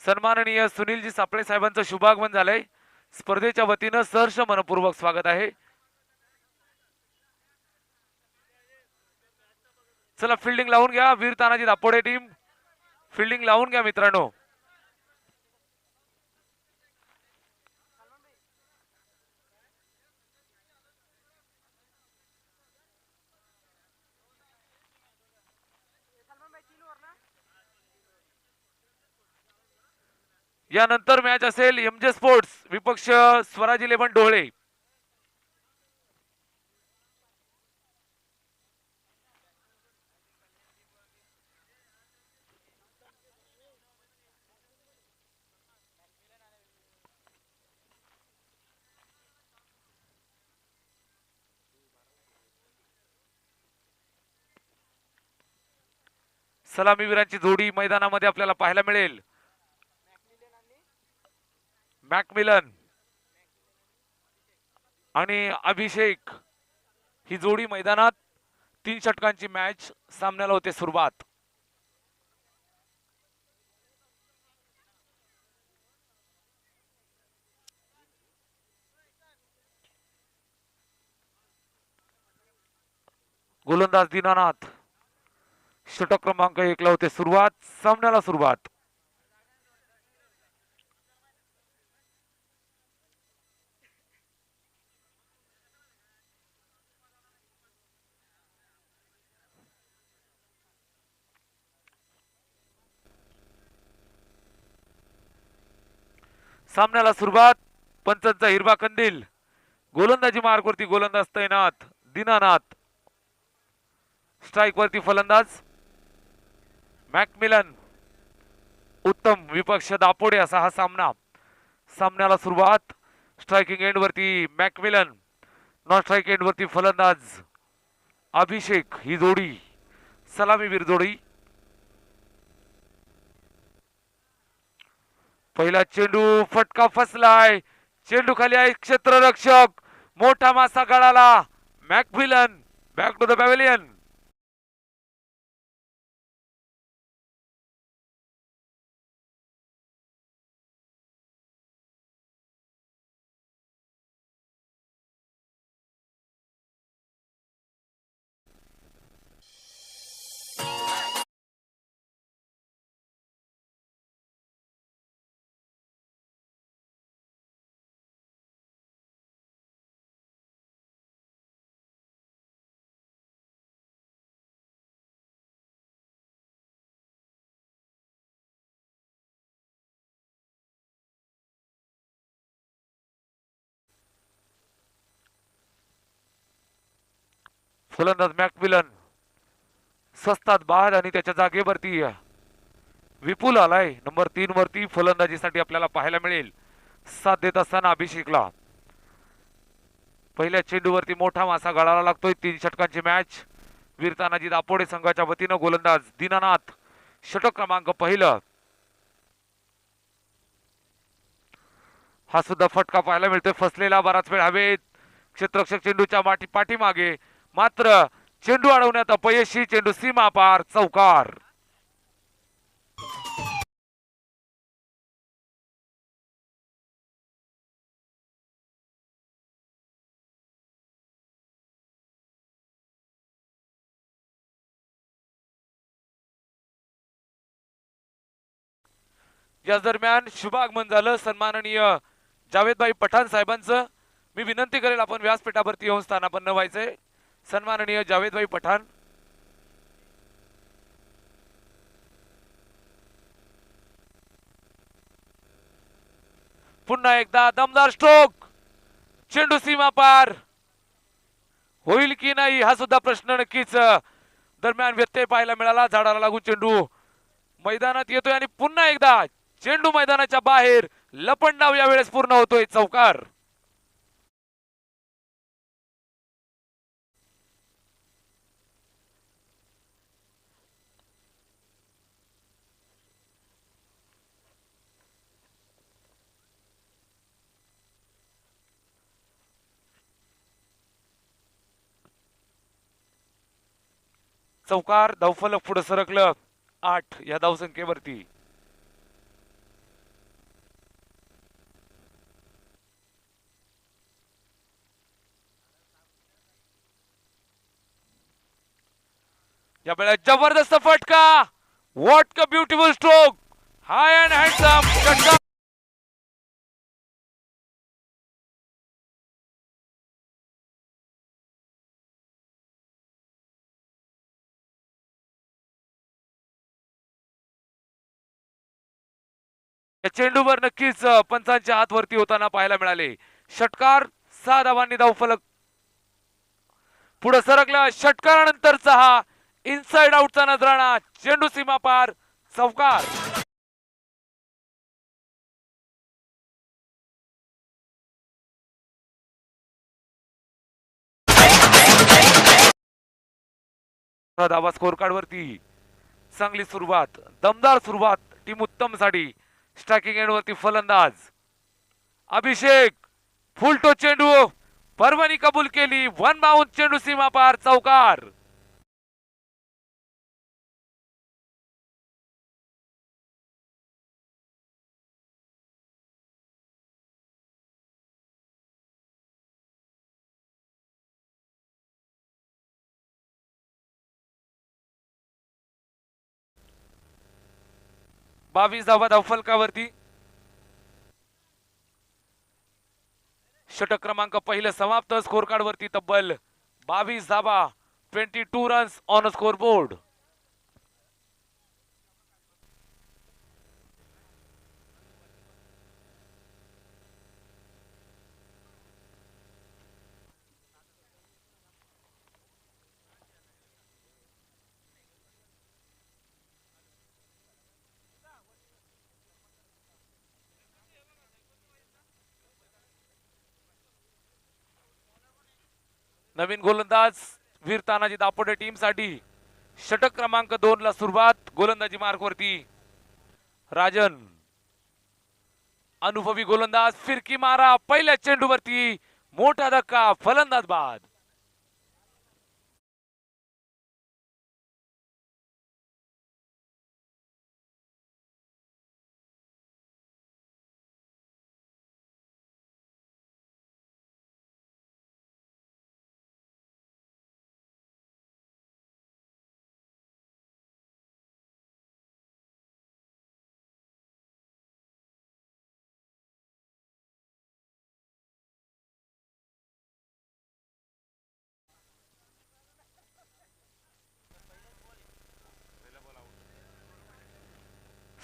सन्माननीय सुनीलजी सापळे साहेबांचं शुभागमन झालंय. स्पर्धेच्या वतीनं सहर्ष मनपूर्वक स्वागत आहे. चला फिल्डिंग लावून घ्या. वीर तानाजी दापोडे टीम फिल्डिंग लावून घ्या मित्रांनो. यानंतर मॅच असेल एमजे स्पोर्ट्स विपक्ष स्वराज 11 डोळे. सलामीवीरांची जोडी मैदानामध्ये आपल्याला पाहायला मिळेल. मॅकमिलन आणि अभिषेक ही जोडी मैदानात. 3 षटकांची मॅच सामन्याला होते सुरुवात. गोलंदाज दीनानाथ षटक क्रमांक 1 ला होते सुरुवात. सामन्याला सुरुवात. सामन्याला सुरुवात. पंचांचा हिरवा कंदील. गोलंदाजी मार्गवरती गोलंदाज तैनात दीनानाथ. स्ट्राइक वरती फलंदाज मॅकमिलन. उत्तम विपक्ष दापोडे असा हा सामना. सामन्याला सुरुवात. स्ट्रायकिंग एंड वरती मॅकमिलन. नॉन स्ट्राइक एंड वरती फलंदाज अभिषेक ही जोडी सलामीवीर जोडी. पहिला चेंडू फटका फसलाय. चेंडू खाली आहे क्षेत्ररक्षक. मोठा मासा गळाला. McMillan back to the pavilion. फलंदाज मॅकमिलन स्वस्तात बाद आणि त्याच्या जागेवरती विपुल आलाय. नंबर 3 वरती फलंदाजीसाठी आपल्याला पाहायला मिळेल. साथ देत असताना अभिषेकला. पहिल्या चेंडूवरती मोठा मासा गळाला लागतोय. 3 षटकांची मॅच. वीर तानाजी दापोडे संघाच्या वतीनं गोलंदाज दीनानाथ. षटक क्रमांक पहिलं. हा सुद्धा फटका पाहायला मिळतोय. फसलेला बराच वेळ हवेत. क्षेत्ररक्षक चेंडूच्या पाठीमागे मात्र चेंडू अडवण्यात अपयशी. चेंडू सीमा पार. चौकार. या दरम्यान शुभागमन झालं सन्माननीय जावेदभाई पठाण साहेबांचं. मी विनंती करेल आपण व्यासपीठावरती येऊन स्थानापन्न व्हायचंय. सन्माननीय जावेदभाई पठाण. पुन्हा एकदा दमदार स्ट्रोक. चेंडू सीमा पार होईल की नाही हा सुद्धा प्रश्न नक्कीच दरम्यान व्यत्यय पाहायला मिळाला. झाडाला लागून चेंडू मैदानात येतोय आणि पुन्हा एकदा चेंडू मैदानाच्या बाहेर. लपंडाव यावेळेस पूर्ण होतोय. चौकार. चौकार. धावफलक पुढे सरकलं 8 या धावसंख्येवरती. या वेळेला जबरदस्त फटका. What a beautiful stroke. High and handsome षटकार. या चेंडूवर नक्कीच पंचांच्या हात वरती होताना पाहायला मिळाले. षटकार 6 धावांनी धावफलक पुढे सरकला. षटकारानंतरचा हा इनसाइड आउटचा नजराणा. चेंडू सीमा पार. चौकार. धावा स्कोर कार्ड वरती. चांगली सुरुवात, दमदार सुरुवात टीम उत्तम साठी. स्ट्रायकिंग एंड वरती फलंदाज अभिषेक. फुलटो चेंडू. परवानी कबूल केली. One bound. चेंडू सीमा पार. चौकार. बावीस धावा धावफलकावरती. षटक क्रमांक पहिलं समाप्त. स्कोर कार्ड वरती तब्बल 22 धावा. 22 रन्स ऑन स्कोर बोर्ड. नवीन गोलंदाज वीर तानाजी दापोडे टीम साठी. षटक क्रमांक 2 ला सुरुवात. गोलंदाजी मार्क वरती राजन. अनुभवी गोलंदाज. फिरकी मारा. पहिल्या चेंडूवरती मोठा धक्का. फलंदाज बाद.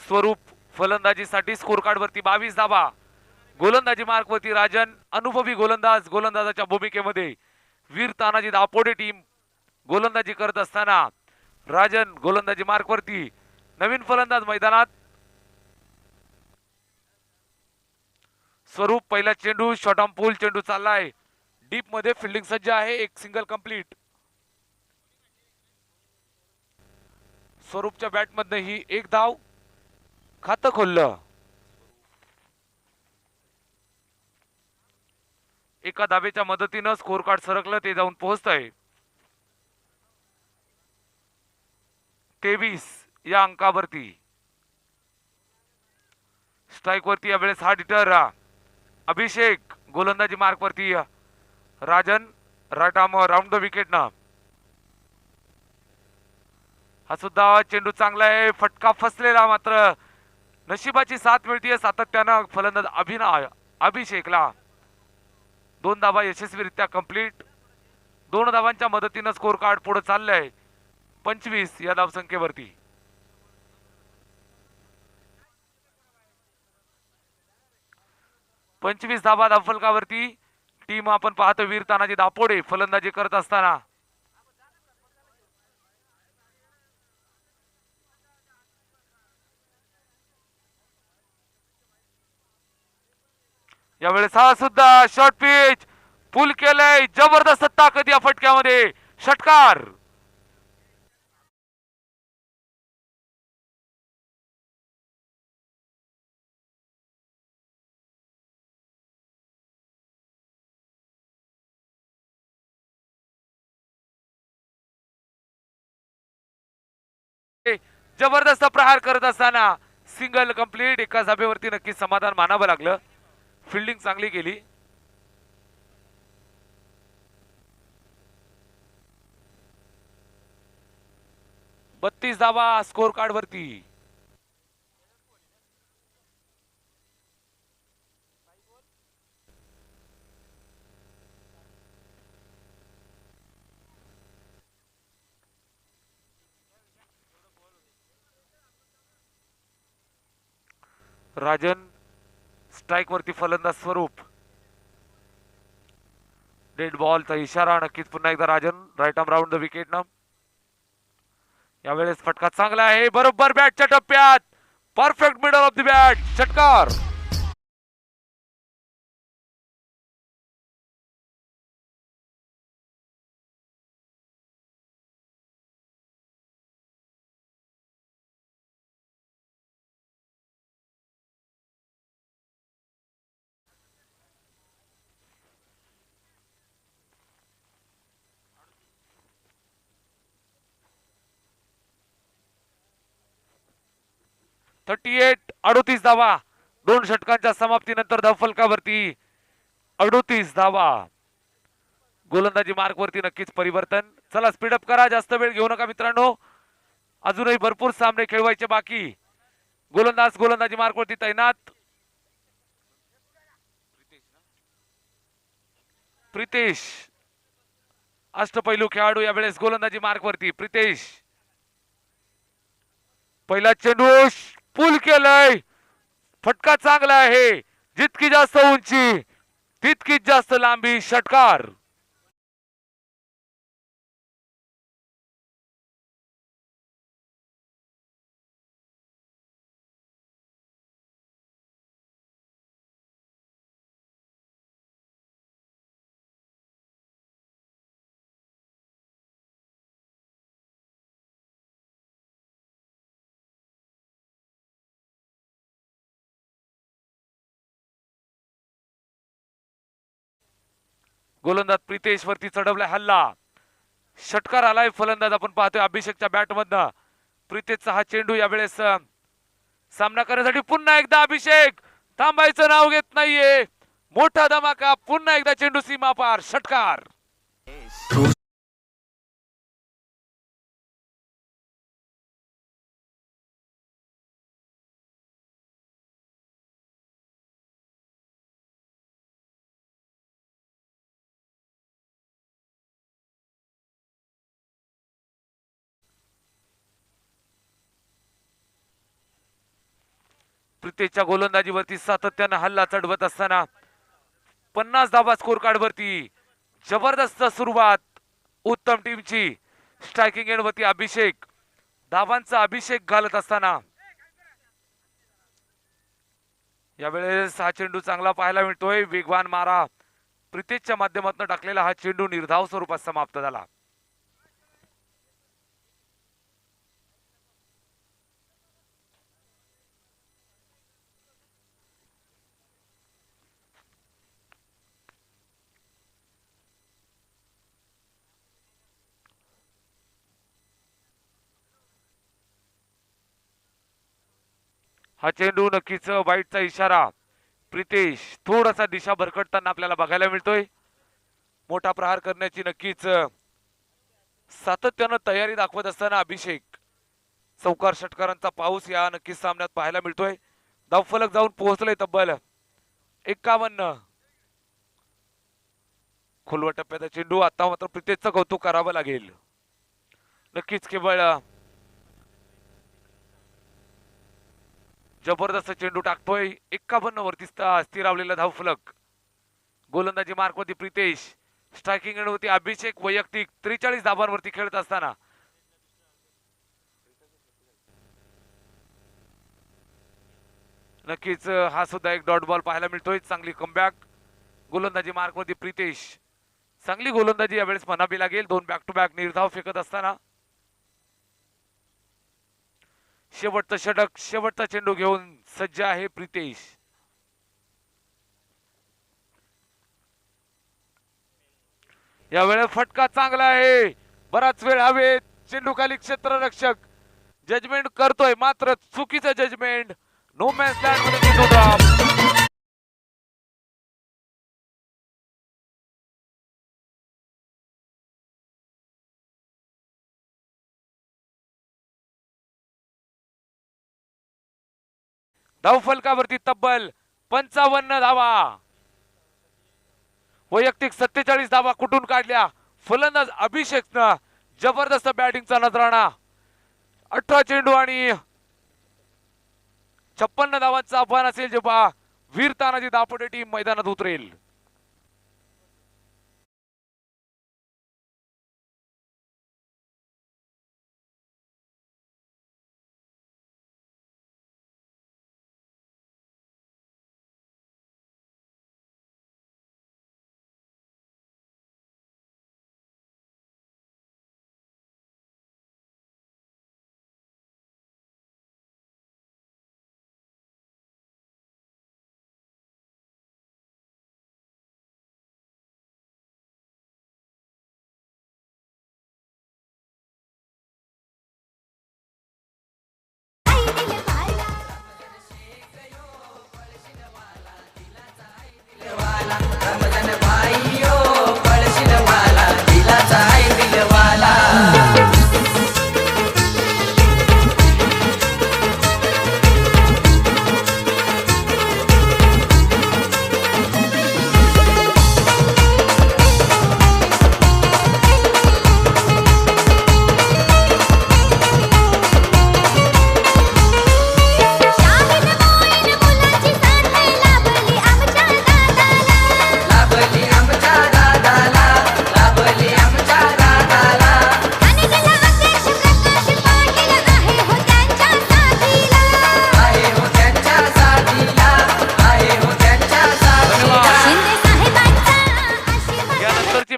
स्वरूप फलंदाजीसाठी स्कोर कार्ड वरती 22 धावा. गोलंदाजी मार्क वरती राजन. अनुभवी गोलंदाज. गोलंदाजाच्या भूमिकेमध्ये वीर तानाजी दापोडे टीम गोलंदाजी करत असताना राजन गोलंदाजी मार्क वरती. नवीन फलंदाज मैदानात. स्वरूप पहिला चेंडू. शॉर्ट ऑन पूल चेंडू चाललाय डीप मध्ये. फिल्डिंग सज्ज आहे. एक सिंगल कंप्लीट. स्वरूपच्या बॅट मध्ये ही एक धाव. खातं खोललं. एका धावेच्या मदतीनं स्कोर कार्ड सरकलं. ते जाऊन पोहोचतंय 23 या अंकावरती. स्ट्राईक वरती यावेळेस हा डिटर अभिषेक. गोलंदाजी मार्क वरती Rajan. Right arm round the wicket ना. हा सुद्धा चेंडू चांगला आहे. फटका फसलेला. मात्र नशिबाची साथ मिळतीये सातत्यानं फलंदाज अभिषेकला. 2 धावा यशस्वीरित्या कंप्लीट. 2 धावांच्या मदतीनं स्कोर कार्ड पुढे चाललंय 25 या धावसंख्येवरती. पंचवीस धावा धावफलकावरती. टीम आपण पाहतो वीर तानाजी दापोडे फलंदाजी करत असताना. यावेळेस हा सुद्धा शॉर्ट पिच. पुल केलंय. जबरदस्त ताकद या फटक्यामध्ये. षटकार. जबरदस्त प्रहार करत असताना सिंगल कंप्लीट. एका धाब्यावरती नक्कीच समाधान मानावं लागलं. फिल्डिंग चांगली केली. 32 धावा स्कोर कार्ड वरती. राजन स्ट्राइक वरती फलंदाज स्वरूप. डेड बॉलचा इशारा. नक्कीच पुन्हा एकदा Rajan right arm round the wicket ना. यावेळेस फटका चांगला आहे. बरोबर बॅटच्या टप्प्यात. Perfect middle of the bat. षटकार. थर्टी 38 धावा. 2 षटकांच्या समाप्तीनंतर धावफलकावरती 38 धावा. गोलंदाजी मार्क वरती नक्कीच परिवर्तन. चला स्पीडअप करा. जास्त वेळ घेऊ नका मित्रांनो. अजूनही भरपूर सामने खेळवायचे बाकी. गोलंदाज गोलंदाजी मार्क वरती तैनात. प्रितेश अष्टपैलू खेळाडू यावेळेस गोलंदाजी मार्क वरती. प्रितेश पहिला चेंडू पुल केलाय. फटका चांगला आहे. जितकी जास्त उंची तितकीच जास्त लांबी. षटकार. गोलंदाज प्रितेश वरती चढवलाय हल्ला. षटकार आलाय. फलंदाज आपण पाहतोय अभिषेकच्या बॅट मधनं. प्रितेशचा हा चेंडू यावेळेस सामना करण्यासाठी पुन्हा एकदा अभिषेक थांबायचं नाव घेत नाहीये. मोठा धमाका. पुन्हा एकदा चेंडू सीमा पार. षटकार. प्रितेशच्या गोलंदाजीवरती सातत्यानं हल्ला चढवत असताना 50 धावा स्कोर कार्ड वरती. जबरदस्त सुरुवात उत्तम टीमची. स्ट्रायकिंग एंड वरती अभिषेक धावांचा अभिषेक घालत असताना यावेळेस हा चेंडू चांगला पाहायला मिळतोय. वेगवान मारा प्रितेशच्या माध्यमातून टाकलेला हा चेंडू निर्धाव स्वरूपात समाप्त झाला. हा चेंडू नक्कीच वाईटचा इशारा. प्रितेश थोडासा दिशा भरकटताना आपल्याला बघायला मिळतोय. मोठा प्रहार करण्याची नक्कीच सातत्यानं तयारी दाखवत असताना अभिषेक. चौकार षटकारांचा पाऊस या नक्कीच सामन्यात पाहायला मिळतोय. धावफलक जाऊन पोहोचलंय तब्बल 51. खोलवा टप्प्याचा चेंडू. आता मात्र प्रितेशचं कौतुक करावं लागेल. नक्कीच केवळ जबरदस्त चेंडू टाकतोय. 51 वरती स्थिरावलेला धावफलक. गोलंदाजी मार्क वरती प्रितेश. स्ट्रायकिंग एंड वरती अभिषेक वैयक्तिक 43 धावांवरती खेळत असताना नक्कीच हा सुद्धा एक डॉट बॉल पाहायला मिळतोय. चांगली कमबॅक. गोलंदाजी मार्क वरती प्रितेश. चांगली गोलंदाजी यावेळेस म्हणावी लागेल. 2 बॅक टू बॅक निर्धाव फेकत असताना शेवटचं षटक शेवटचा चेंडू घेऊन सज्ज आहे प्रितेश. यावेळेस फटका चांगला आहे. बराच वेळ हवेत. चेंडू खाली क्षेत्ररक्षक जजमेंट करतोय मात्र चुकीचं जजमेंट. नो मॅन्स लँड मध्ये धावफलकावरती तब्बल 55 धावा. वैयक्तिक 47 धावा कुठून काढल्या. फलंदाज अभिषेकनं जबरदस्त बॅटिंगचा नजराणा. 18 चेंडू आणि 56 धावांचा आव्हान असेल जेव्हा वीर तानाजी दापोटे टीम मैदानात उतरेल.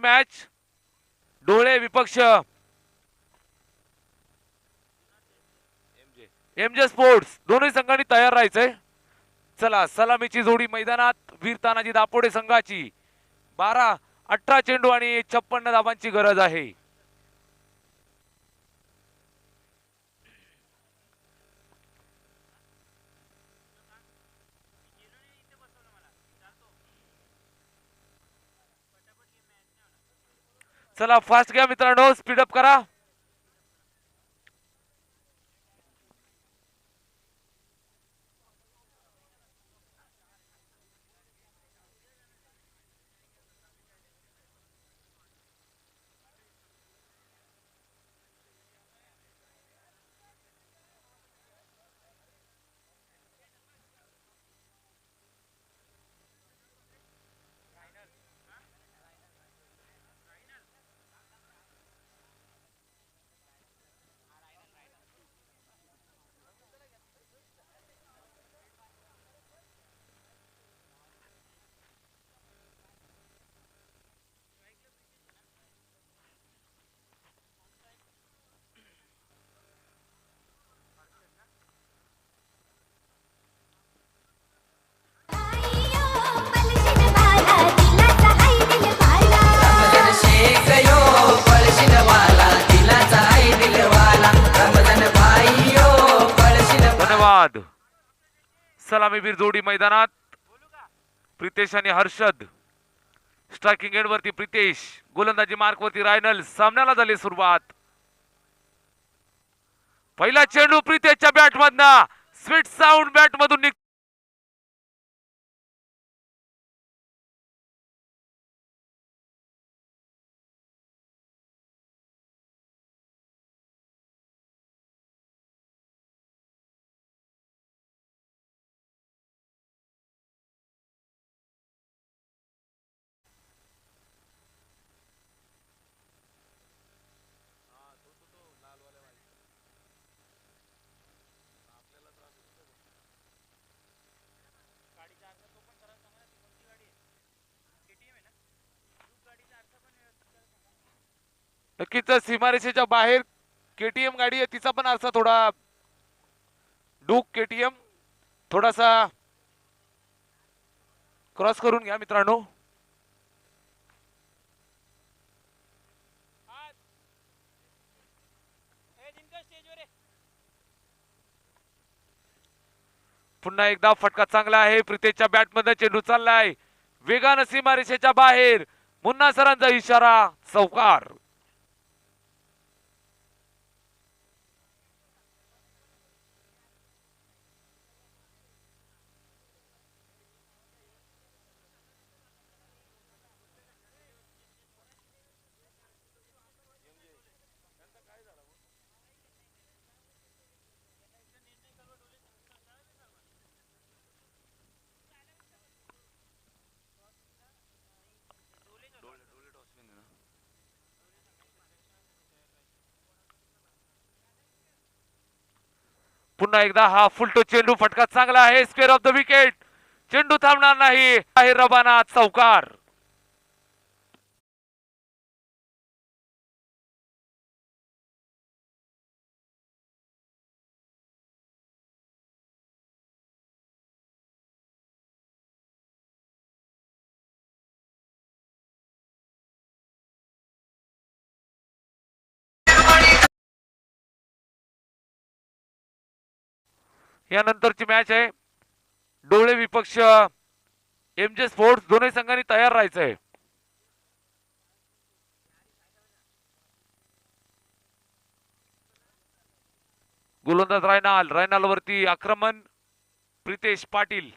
मॅच डोळे विपक्ष एमजे स्पोर्ट्स दोन्ही संघांनी तयार राहायचंय. चला सलामीची जोडी मैदानात. वीर तानाजी दापोडे संघाची 18 चेंडू आणि 56 धावांची गरज आहे. चला फास्ट घ्या मित्रांनो, स्पीडअप करा. सलामीवीर जोडी मैदानात. प्रितेश आणि हर्षद. स्ट्रायकिंग एंड वरती प्रितेश, गोलंदाजी मार्क वरती रायनल. सामन्याला झाली सुरुवात. पहिला चेंडू प्रितेशच्या बॅट मधनं स्वीट साऊंड बॅट मधून निघ. नक्कीच सीमारेषेच्या बाहेर केटीएम गाडी आहे, तिचा पण आरसा थोडा डूक केटीएम थोडासा क्रॉस करून घ्या मित्रांनो. पुन्हा एकदा फटका चांगला आहे. प्रितेशच्या बॅटमध्ये चेंडू चाललाय वेगानं सीमारेषेच्या बाहेर. मुन्ना सरांचा इशारा, चौकार. पुन्हा एकदा हा फुलटो चेंडू, फटका चांगला आहे, स्क्वेअर ऑफ द विकेट. चेंडू थांबणार नाही, आहे रबाना चौकार. यानंतरची मॅच आहे डोळे विपक्ष एमजे स्पोर्ट्स. दोन्ही संघांनी तयार राहायचंय. गोलंदाज रायनाल वरती आक्रमण प्रितेश पाटील.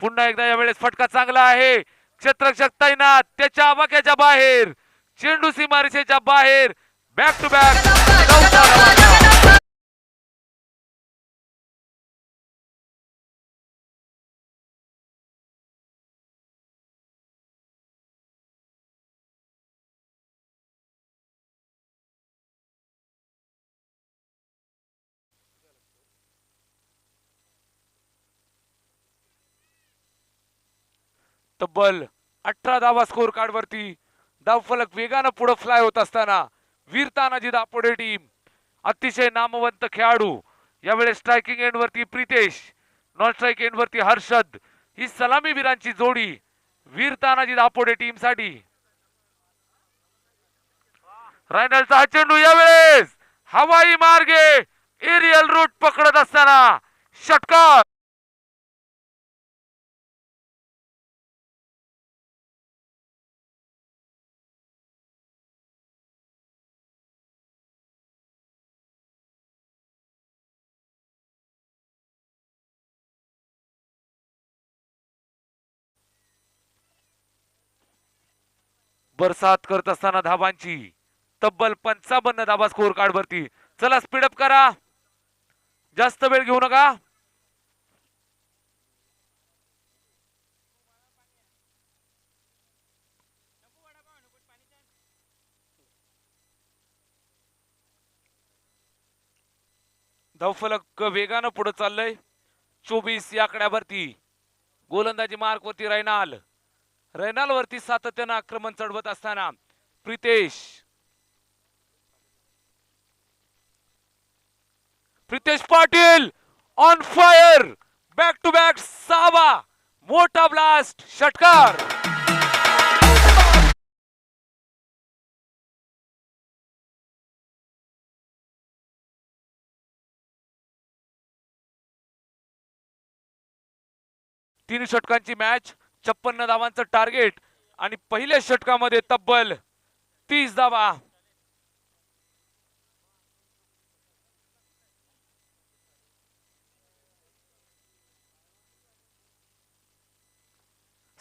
पुन्हा एकदा यावेळेस फटका चांगला आहे, क्षेत्ररक्षक तैनात, त्याच्या आवाक्याच्या बाहेर, चेंडू सीमारेषेच्या बाहेर. बॅक टू बॅक तब्बल 18 धावा स्कोर कार्ड वरती. धावफलक वेगानं पुढे फ्लाय होत असताना वीर तानाजी दापोडे टीम, अतिशय नामवंत खेळाडू. यावेळेस स्ट्रायकिंग एंड वरती प्रितेश, नॉन स्ट्राइक एंड वरती हर्षद. ही सलामी वीरांची जोडी वीर तानाजी दापोडे टीम साठी. रायनलचा हा चेंडू यावेळेस हवाई मार्गे एरियल रूट पकडत असताना षटकार. बरसात करत असताना धाबांची तब्बल 55 धाबा स्कोर कार्ड वरती. चला स्पीडअप करा, जास्त वेळ घेऊ नका. धावफलक वेगानं पुढे चाललंय. 24 या आकड्यावरती. गोलंदाजी मार्क वरती रैनाल वरती सातत्यानं आक्रमण चढवत असताना Pritesh Patil on fire. Back to back 6वा मोठा ब्लास्ट, षटकार. तीन षटकांची मॅच, 56 धावांचं टार्गेट आणि पहिल्या षटकामध्ये तब्बल 30 धावा.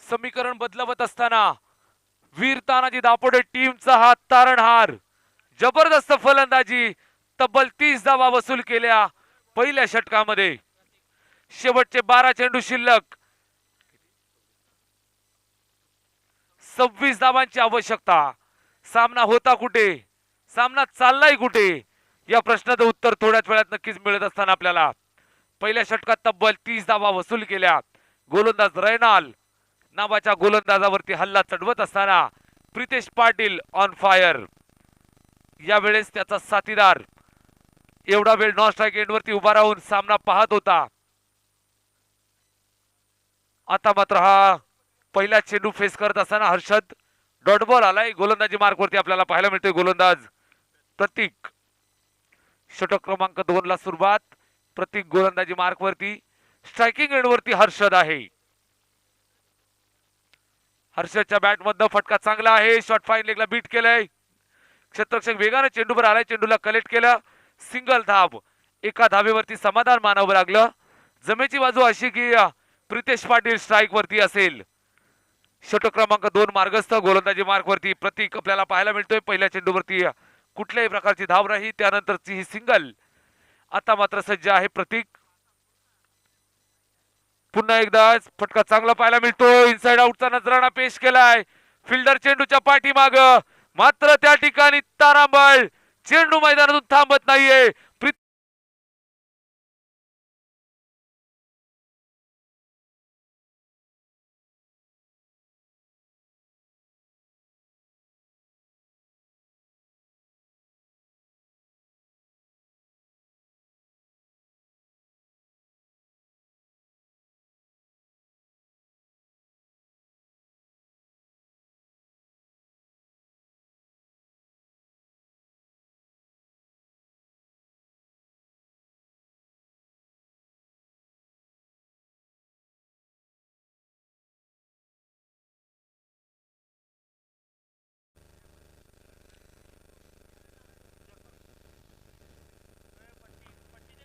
समीकरण बदलवत असताना वीर तानाजी दापोडे टीमचा हा तारणहार. जबरदस्त फलंदाजी, तब्बल 30 धावा वसूल केल्या पहिल्या षटकामध्ये. शेवटचे 12 चेंडू शिल्लक, 26 धावांची आवश्यकता. सामना होता कुठे, सामना चाललाय कुठे, या प्रश्नाचं उत्तर थोड्याच वेळात नक्कीच मिळत असताना आपल्याला. पहिल्या षटकात तब्बल 30 धावा वसूल केल्या. गोलंदाज रैनाल नावाच्या गोलंदाजावरती हल्ला चढवत असताना प्रितेश पाटील ऑन फायर. यावेळेस त्याचा साथीदार एवढा वेळ नॉन स्ट्राइक एंड वरती उभा राहून सामना पाहत होता. आता मात्र हा पहिला चेंडू फेस करत असताना हर्षद डॉट बॉल आलाय. गोलंदाजी मार्क वरती आपल्याला पाहायला मिळतोय गोलंदाज प्रतीक. षटक क्रमांक 2 ला सुरुवात. प्रतीक गोलंदाजी मार्क वरती. स्ट्रायकिंग एंड वरती हर्षद आहे. हर्षदच्या बॅट मधनं फटका चांगला आहे, शॉट फाईन लेगला बीट केलंय. क्षेत्ररक्षक वेगाने चेंडूवर आलाय, चेंडूला कलेक्ट केलं, सिंगल धाव. एका धावेवरती समाधान मानावं लागलं. जमेची बाजू अशी की प्रितेश पाटील स्ट्राइक वरती असेल. षटक क्रमांक 2 मार्गस्थ. गोलंदाजी मार्क वरती प्रतीक आपल्याला पाहायला मिळतोय. पहिल्या चेंडूवरती कुठल्याही प्रकारची धाव नाही, त्यानंतरची ही सिंगल. आता मात्र सज्ज आहे प्रतीक. पुन्हा एकदा फटका चांगला पाहायला मिळतो. इनसाइड आउटचा नजराणा पेश केलाय. फिल्डर चेंडूच्या पाठीमाग, मात्र त्या ठिकाणी तारांबळ. चेंडू मैदानातून थांबत नाहीये.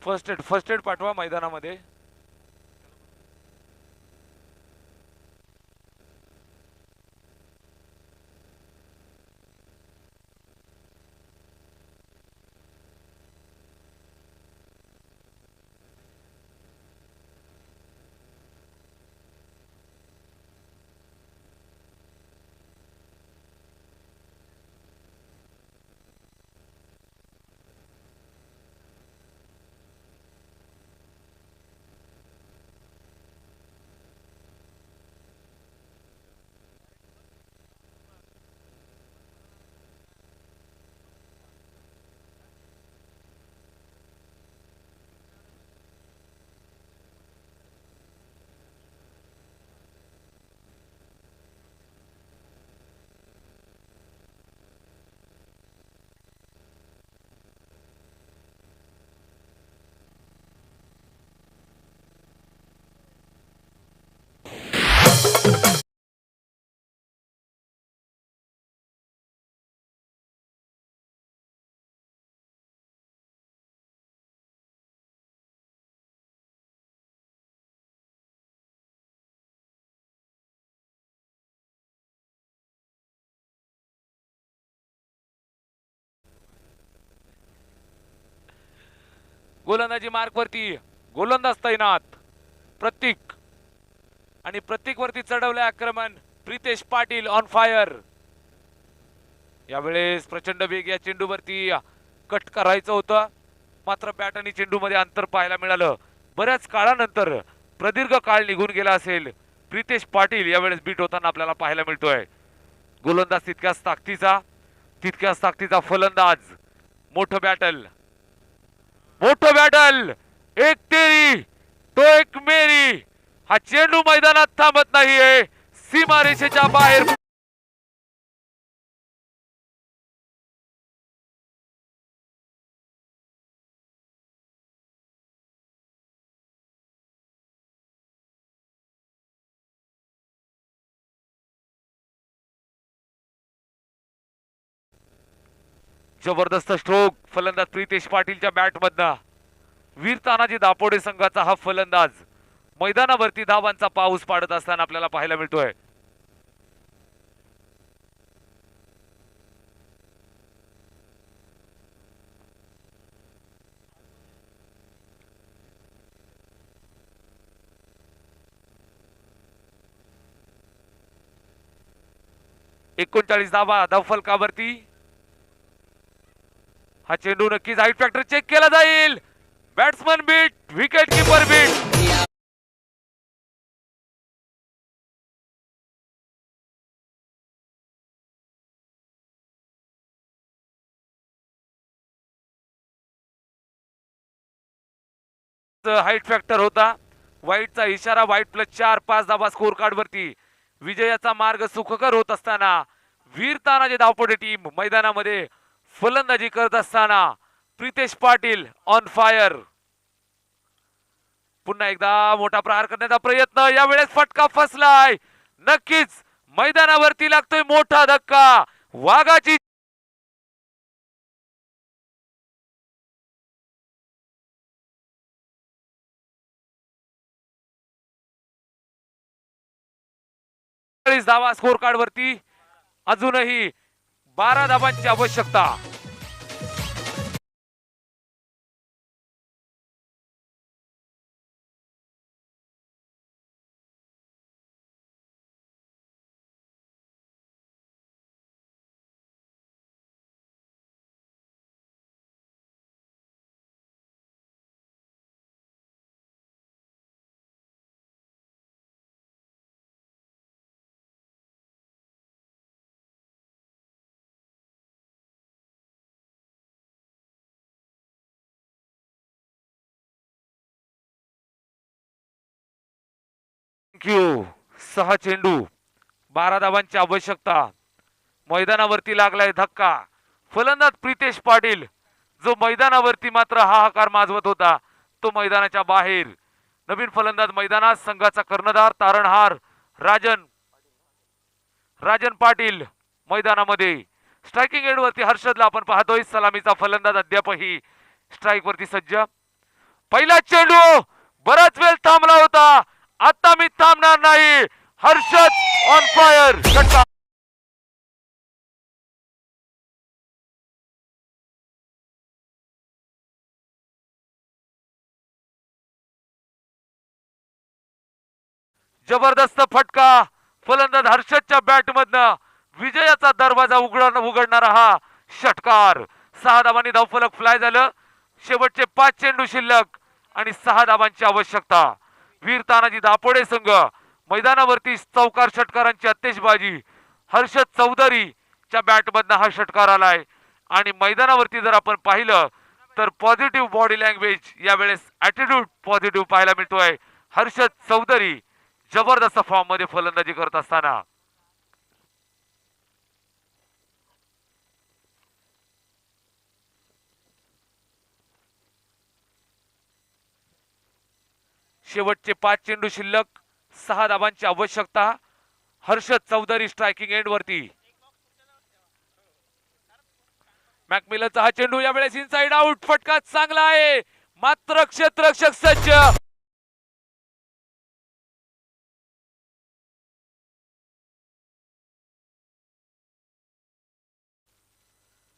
फर्स्ट एड पाठवा मैदानामध्ये. गोलंदाजी मार्क वरती गोलंदाज तैनात प्रतीक आणि प्रतीक वरती चढवले आक्रमण प्रितेश पाटील ऑन फायर. यावेळेस प्रचंड वेग या चेंडूवरती कट करायचं होतं मात्र बॅट आणि चेंडू मध्ये अंतर पाहायला मिळालं. बऱ्याच काळानंतर प्रदीर्घ काळ निघून गेला असेल प्रितेश पाटील यावेळेस बीट होताना आपल्याला पाहायला मिळतोय. गोलंदाज तितक्याच ताकदीचा फलंदाज. मोठं बॅटल एक तेरी तो एक मेरी. हा चेंडू मैदानात थांबत नाहीये सीमारेषेच्या बाहेर. जबरदस्त स्ट्रोक फलंदाज प्रितेश पाटीलच्या बॅट मधनं. वीर तानाजी दापोडे संघाचा हा फलंदाज मैदानावरती धावांचा पाऊस पाडत असताना आपल्याला पाहायला मिळतोय. एकोणचाळीस धावा धावफलकावरती. हा चेंडू नक्कीच हाईट फॅक्टर चेक केला जाईल. Batsman beat wicket keeper beat. Height factor होता. वाईटचा इशारा वाईट +4 5 धावा स्कोर कार्ड वरती. विजयाचा मार्ग सुखकर होत असताना वीर तानाजी धावपटे टीम मैदानामध्ये फलंदाजी करत असताना प्रितेश पाटील ऑन फायर. पुन्हा एकदा मोठा प्रहार करण्याचा प्रयत्न. यावेळेस फटका फसलाय. नक्कीच मैदानावरती लागतोय मोठा धक्का. वाघाची धावा स्कोर कार्ड वरती. अजूनही 12 धावांची आवश्यकता. थँक्यू. 6 चेंडू 12 धावांची आवश्यकता. मैदानावरती लागलाय धक्का. फलंदाज प्रितेश पाटील जो मैदानावरती मात्र हाहाकार माजवत होता तो मैदानाच्या बाहेर. नवीन फलंदाज मैदानात संघाचा कर्णधार तारणहार राजन पाटील मैदानामध्ये. स्ट्रायकिंग एंड वरती हर्षदला आपण पाहतोय. सलामीचा फलंदाज अद्यापही स्ट्राईक वरती सज्ज. पहिला चेंडू बराच वेळ थांबला होता, आता मी थांबणार नाही. Harshad on fire. षटकार. जबरदस्त फटका. फलंदाज हर्षदच्या बॅट मधनं विजयाचा दरवाजा उघडणारा हा षटकार. 6 धावांनी धावफलक फ्लाय झालं. शेवटचे 5 चेंडू शिल्लक आणि 6 धावांची आवश्यकता. वीर तानाजी दापोडे संघ मैदानावरती चौकार षटकारांची आतिषबाजी. हर्षद चौधरीच्या बॅट मधनं हा षटकार आलाय आणि मैदानावरती जर आपण पाहिलं तर पॉझिटिव्ह बॉडी लँग्वेज यावेळेस ऍटिट्यूड पॉझिटिव्ह पाहायला मिळतोय. हर्षद चौधरी जबरदस्त फॉर्म मध्ये फलंदाजी करत असताना शेवटचे 5 चेंडू शिल्लक, 6 धावांची आवश्यकता. हर्षद चौधरी स्ट्रायकिंग एंड वरती. मॅकमिलनचा हा चेंडू यावेळेस इनसाइड आउट. फटका चांगला आहे, मात्र क्षेत्ररक्षक सज्ज.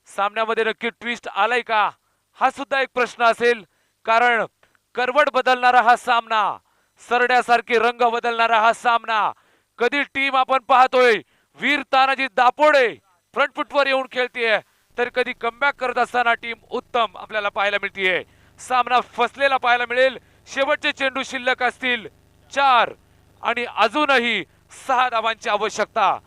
सामन्यामध्ये नक्की ट्विस्ट आलाय का, हा सुद्धा एक प्रश्न असेल. कारण करवट बदलणारा हा सामना, सरड्यासारखे रंग बदलणारा हा सामना. कधी टीम आपण पाहतोय वीर तानाजी दापोडे फ्रंट फुटवर येऊन खेळतीये, तर कधी कमबॅक करत असताना टीम उत्तम आपल्याला पाहायला मिळतीये. सामना फसलेला पाहायला मिळेल. शेवटचे चेंडू शिल्लक असतील 4 आणि अजूनही 6 धावांची आवश्यकता.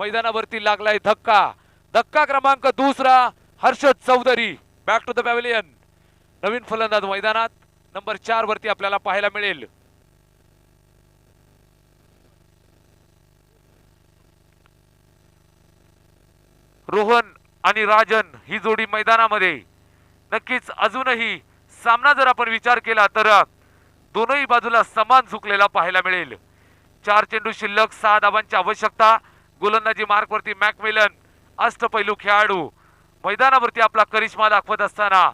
मैदानावरती लागलाय धक्का. धक्का क्रमांक 2. Harshad Chaudhari back to the pavilion. नवीन फलंदाज मैदानात नंबर 4 वरती आपल्याला पाहायला मिळेल. रोहन आणि राजन ही जोडी मैदानामध्ये. नक्कीच अजूनही सामना जर आपण विचार केला तर दोनही बाजूला समान झुकलेला पाहायला मिळेल. 4 चेंडू शिल्लक, 6 धावांची आवश्यकता. गोलंदाजी मार्क वरती मॅकमिलन अष्टपैलू खेळाडू मैदानावरती आपला करिश्मा दाखवत असताना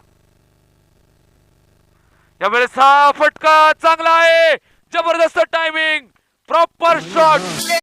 यावेळेस हा फटका चांगला आहे. जबरदस्त टायमिंग, प्रॉपर शॉट.